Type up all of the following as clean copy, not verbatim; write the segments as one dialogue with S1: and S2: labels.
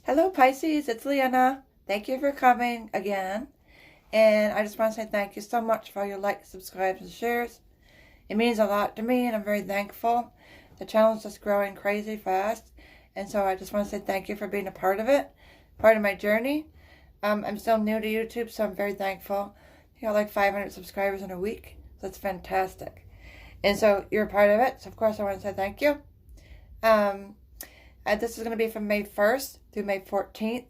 S1: Hello Pisces, it's Leanna. Thank you for coming again. And I just want to say thank you so much for all your likes, subscribes, and shares. It means a lot to me and I'm very thankful. The channel is just growing crazy fast. And so I just want to say thank you for being a part of it, part of my journey. I'm still new to YouTube, so I'm very thankful. I got like 500 subscribers in a week. So that's fantastic. And so you're a part of it. So of course I want to say thank you. This is going to be from May 1st through May 14th.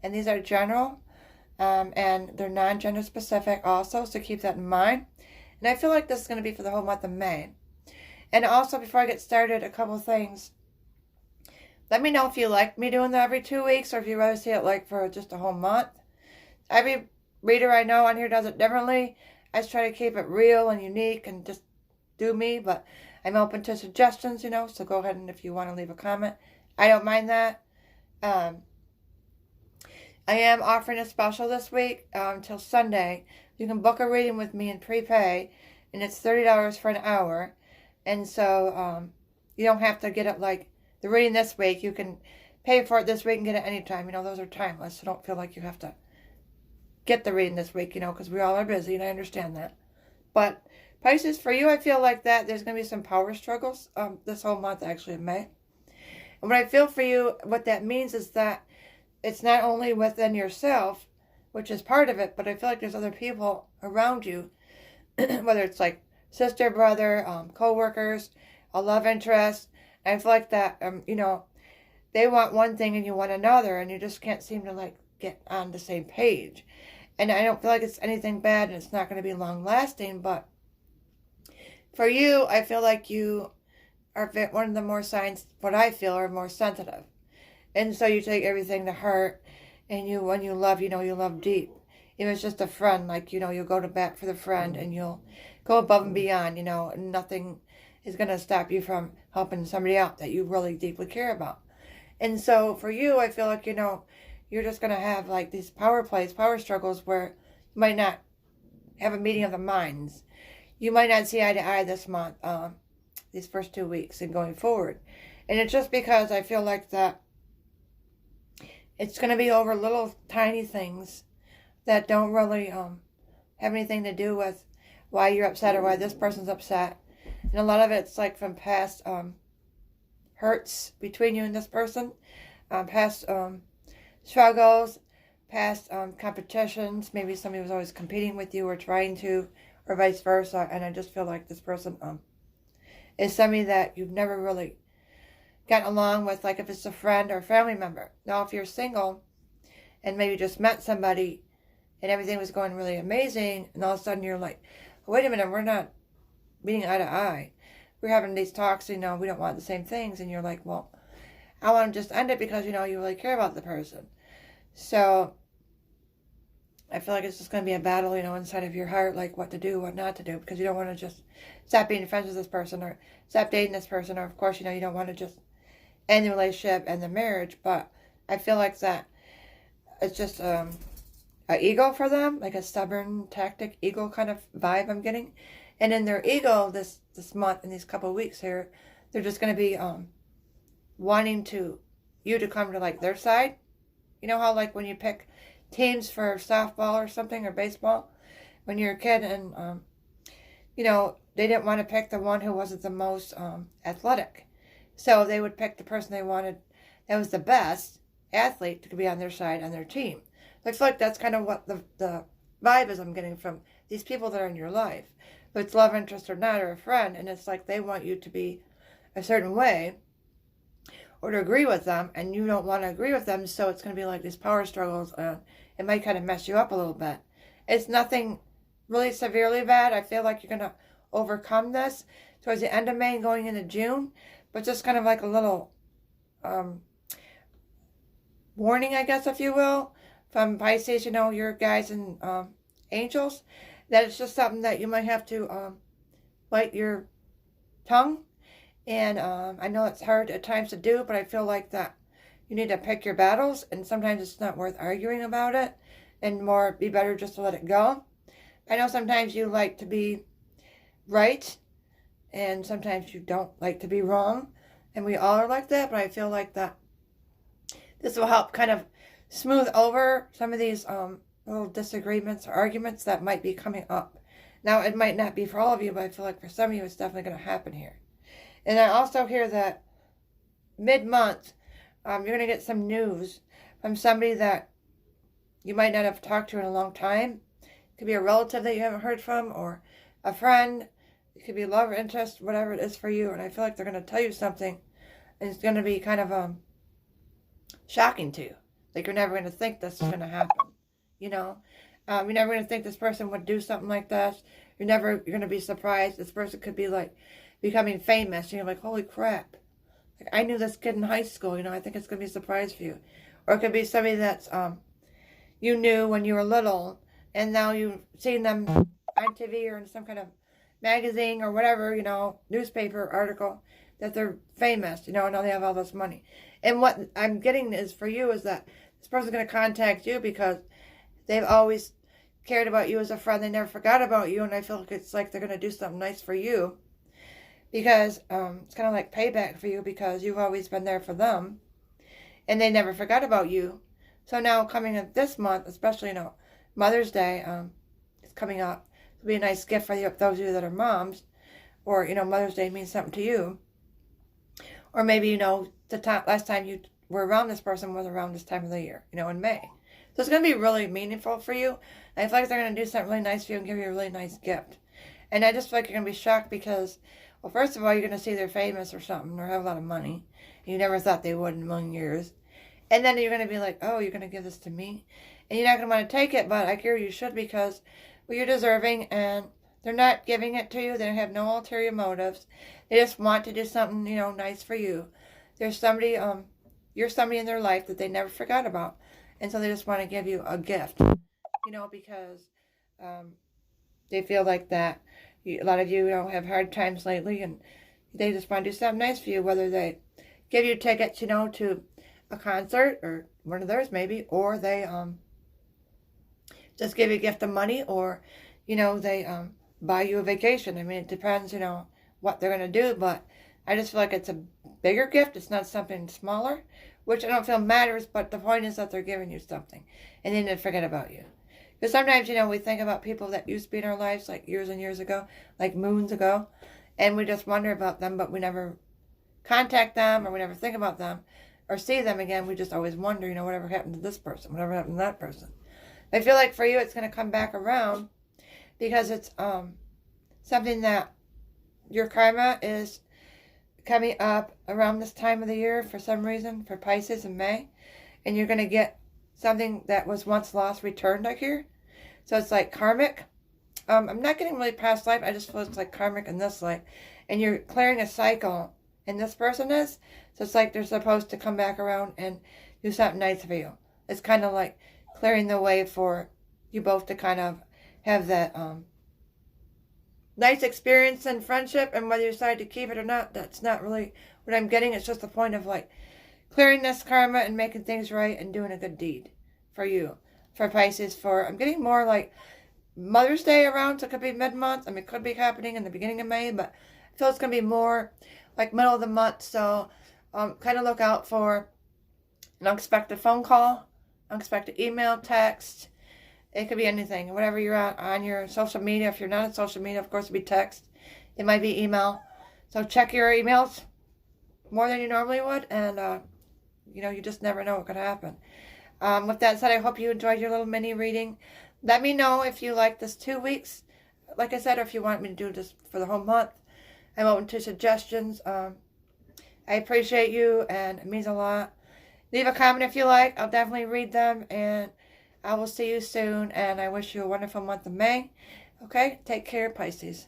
S1: And these are general. And they're non-gender specific also. So keep that in mind. And I feel like this is going to be for the whole month of May. And also, before I get started, a couple things. Let me know if you like me doing that every 2 weeks, or if you'd rather see it like for just a whole month. Every reader I know on here does it differently. I just try to keep it real and unique and just do me, but I'm open to suggestions, so go ahead and if you want to leave a comment. I don't mind that. I am offering a special this week until Sunday. You can book a reading with me and prepay, and it's $30 for an hour. And so you don't have to get it like the reading this week. You can pay for it this week and get it anytime. Those are timeless, so don't feel like you have to get the reading this week, because we all are busy, and I understand that. But Pisces, for you, I feel like that there's going to be some power struggles this whole month, actually, in May. And what I feel for you, what that means is that it's not only within yourself, which is part of it, but I feel like there's other people around you, whether it's like sister, brother, co-workers, a love interest. And I feel like that, they want one thing and you want another, and you just can't seem to like get on the same page. And I don't feel like it's anything bad, and it's not going to be long lasting, but for you, I feel like you are one of the more signs, what I feel, are more sensitive. And so you take everything to heart, and when you love, you love deep. If it's just a friend, like, you'll go to bat for the friend, and you'll go above and beyond, and nothing is going to stop you from helping somebody out that you really deeply care about. And so for you, I feel like, you're just going to have like these power struggles where you might not have a meeting of the minds. You might not see eye to eye this month, these first 2 weeks and going forward. And it's just because I feel like that it's going to be over little tiny things that don't really have anything to do with why you're upset or why this person's upset. And a lot of it's like from past hurts between you and this person, past struggles, past competitions. Maybe somebody was always competing with you or trying to, or vice versa. And I just feel like this person is somebody that you've never really gotten along with, like if it's a friend or a family member. Now, if you're single and maybe just met somebody and everything was going really amazing, and all of a sudden you're like, wait a minute, we're not meeting eye to eye. We're having these talks, we don't want the same things. And you're like, well, I want to just end it because, you really care about the person. So I feel like it's just going to be a battle, inside of your heart, like what to do, what not to do, because you don't want to just stop being friends with this person or stop dating this person. Or, of course, you don't want to just end the relationship and the marriage. But I feel like that it's just an ego for them, like a stubborn tactic, ego kind of vibe I'm getting. And in their ego this month, in these couple of weeks here, they're just going to be wanting you to come to like their side. You know how like when you pick teams for softball or something, or baseball when you're a kid, and they didn't want to pick the one who wasn't the most athletic, so they would pick the person they wanted that was the best athlete to be on their side, on their team. I feel like that's kind of what the vibe is I'm getting from these people that are in your life, if it's love interest or not, or a friend. And it's like they want you to be a certain way or to agree with them, and you don't want to agree with them, so it's going to be like these power struggles. It might kind of mess you up a little bit. It's nothing really severely bad. I feel like you're going to overcome this towards the end of May and going into June, but just kind of like a little warning, I guess, if you will, from Pisces, your guys and angels, that it's just something that you might have to bite your tongue. And I know it's hard at times to do, but I feel like that you need to pick your battles, and sometimes it's not worth arguing about it, and be better just to let it go. I know sometimes you like to be right, and sometimes you don't like to be wrong, and we all are like that, but I feel like that This will help kind of smooth over some of these little disagreements or arguments that might be coming up. Now, it might not be for all of you, but I feel like for some of you, it's definitely going to happen here. And I also hear that mid-month, you're going to get some news from somebody that you might not have talked to in a long time. It could be a relative that you haven't heard from, or a friend. It could be love or interest, whatever it is for you. And I feel like they're going to tell you something, and it's going to be kind of shocking to you. Like, you're never going to think this is going to happen, you know? You're never going to think this person would do something like that. You're going to be surprised. This person could be like becoming famous. And you're like, holy crap. Like, I knew this kid in high school. You know, I think it's going to be a surprise for you. Or it could be somebody that's you knew when you were little, and now you've seen them on TV or in some kind of magazine or whatever, you know, newspaper article, that they're famous, you know, and now they have all this money. And what I'm getting is for you is that this person's going to contact you because they've always cared about you as a friend. They never forgot about you, and I feel like it's like they're going to do something nice for you because it's kind of like payback for you because you've always been there for them, and they never forgot about you. So now coming up this month, especially, you know, Mother's Day is coming up. It'll be a nice gift for you, those of you that are moms, or, you know, Mother's Day means something to you. Or maybe, you know, last time you were around this person was around this time of the year, you know, in May. So it's going to be really meaningful for you. And I feel like they're going to do something really nice for you and give you a really nice gift. And I just feel like you're going to be shocked because, well, first of all, you're going to see they're famous or something or have a lot of money. And you never thought they would in a million years. And then you're going to be like, oh, you're going to give this to me? And you're not going to want to take it, but I hear you should because, well, you're deserving and they're not giving it to you. They have no ulterior motives. They just want to do something, you know, nice for you. There's somebody, you're somebody in their life that they never forgot about. And so they just want to give you a gift, you know, because they feel like that. A lot of you know, have hard times lately, and they just want to do something nice for you, whether they give you tickets, you know, to a concert or one of theirs maybe, or they just give you a gift of money, or, you know, they buy you a vacation. I mean, it depends, you know, what they're going to do, but I just feel like it's a bigger gift. It's not something smaller, which I don't feel matters, but the point is that they're giving you something, and they didn't forget about you. Because sometimes, you know, we think about people that used to be in our lives, like years and years ago, like moons ago, and we just wonder about them, but we never contact them, or we never think about them, or see them again. We just always wonder, you know, whatever happened to this person, whatever happened to that person. I feel like for you, it's going to come back around, because it's something that your karma is coming up around this time of the year for some reason, for Pisces in May, and you're going to get something that was once lost returned, I hear. So it's like karmic. I'm not getting really past life. I just feel it's like karmic in this life, and you're clearing a cycle, and this person is. So it's like they're supposed to come back around and do something nice for you. It's kind of like clearing the way for you both to kind of have that nice experience and friendship, and whether you decide to keep it or not, that's not really what I'm getting. It's just the point of like clearing this karma and making things right and doing a good deed for you, for Pisces. For I'm getting more like Mother's Day around, so it could be mid-month. I mean, it could be happening in the beginning of May, but I feel it's going to be more like middle of the month. So kind of look out for an unexpected phone call, unexpected email, text. It could be anything, whatever you're on your social media. If you're not on social media, of course, it'd be text. It might be email. So check your emails more than you normally would, and you know, you just never know what could happen. With that said, I hope you enjoyed your little mini reading. Let me know if you like this 2 weeks, like I said, or if you want me to do this for the whole month. I'm open to suggestions. I appreciate you, and it means a lot. Leave a comment if you like. I'll definitely read them, and I will see you soon, and I wish you a wonderful month of May. Okay? Take care, Pisces.